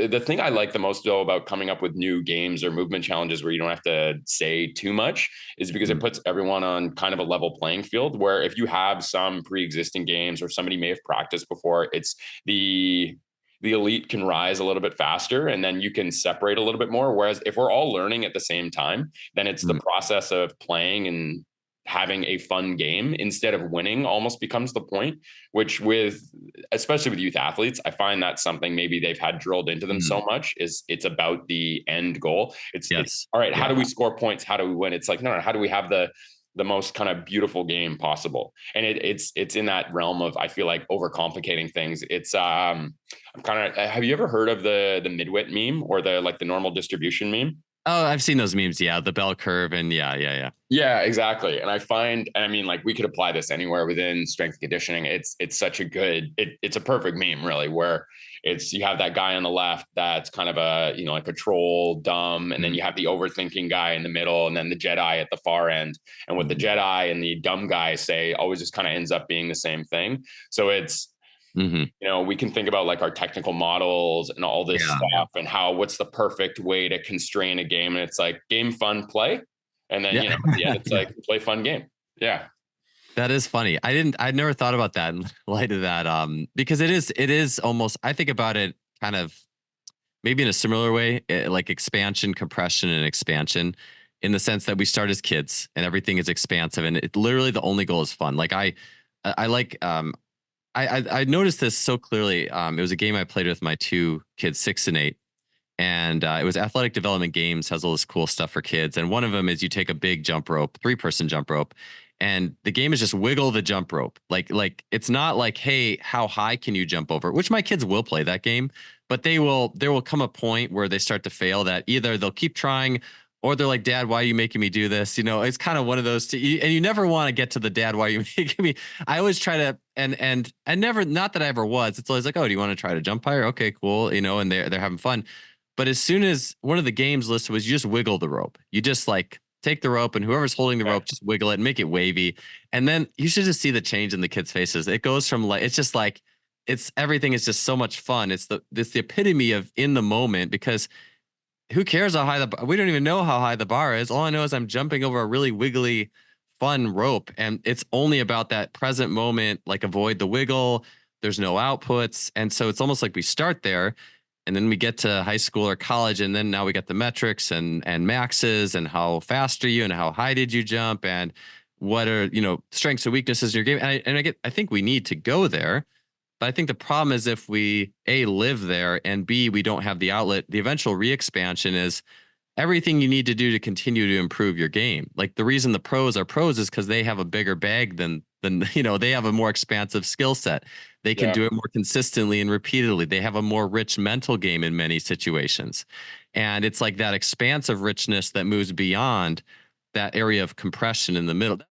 the thing I like the most though about coming up with new games or movement challenges where you don't have to say too much is because it puts everyone on kind of a level playing field where if you have some pre-existing games or somebody may have practiced before, it's the elite can rise a little bit faster and then you can separate a little bit more. Whereas if we're all learning at the same time, then it's the process of playing and having a fun game instead of winning almost becomes the point, which with, especially with youth athletes, I find that's something maybe they've had drilled into them so much is it's about the end goal. It's all right. How do we score points? How do we win? It's like, no, how do we have the most kind of beautiful game possible? And it's in that realm of, I feel like overcomplicating things. It's I'm kind of, have you ever heard of the midwit meme or the normal distribution meme? Oh, I've seen those memes. Yeah, the bell curve, and yeah. Yeah, exactly. And I find, and I mean, like we could apply this anywhere within strength and conditioning. It's such a good, it's a perfect meme, really, where it's you have that guy on the left that's kind of a like a troll, dumb, and then you have the overthinking guy in the middle, and then the Jedi at the far end. And what the Jedi and the dumb guy say always just kind of ends up being the same thing. So it's we can think about like our technical models and all this stuff and what's the perfect way to constrain a game. And it's like game, fun, play. And then, at the end, it's like play fun game. Yeah. That is funny. I'd never thought about that in light of that. Because it is almost, I think about it kind of maybe in a similar way, like expansion, compression, and expansion, in the sense that we start as kids and everything is expansive and it literally the only goal is fun. Like I noticed this so clearly. It was a game I played with my two kids, 6 and 8. And it was Athletic Development Games, has all this cool stuff for kids. And one of them is you take a big jump rope, 3-person jump rope, and the game is just wiggle the jump rope. Like it's not like, hey, how high can you jump over? Which my kids will play that game, but there will come a point where they start to fail that either they'll keep trying or they're like, Dad, why are you making me do this? It's kind of one of those and you never want to get to the dad, why are you making me? I always try to, and I never, not that I ever was. It's always like, oh, do you want to try to jump higher? Okay, cool. And they're having fun. But as soon as one of the games listed was you just wiggle the rope, you just like take the rope and whoever's holding the rope, just wiggle it and make it wavy. And then you should just see the change in the kids' faces. It goes from like, it's just like, everything is just so much fun. It's the epitome of in the moment, because who cares how high we don't even know how high the bar is. All I know is I'm jumping over a really wiggly, fun rope. And it's only about that present moment, like avoid the wiggle. There's no outputs. And so it's almost like we start there. And then we get to high school or college, and then now we got the metrics and maxes and how fast are you and how high did you jump and what are strengths and weaknesses in your game. And I think we need to go there, but I think the problem is if we A, live there, and B, we don't have the outlet. The eventual re-expansion is everything you need to do to continue to improve your game. Like the reason the pros are pros is because they have a bigger bag than they have a more expansive skill set. They can do it more consistently and repeatedly. They have a more rich mental game in many situations. And it's like that expansive richness that moves beyond that area of compression in the middle.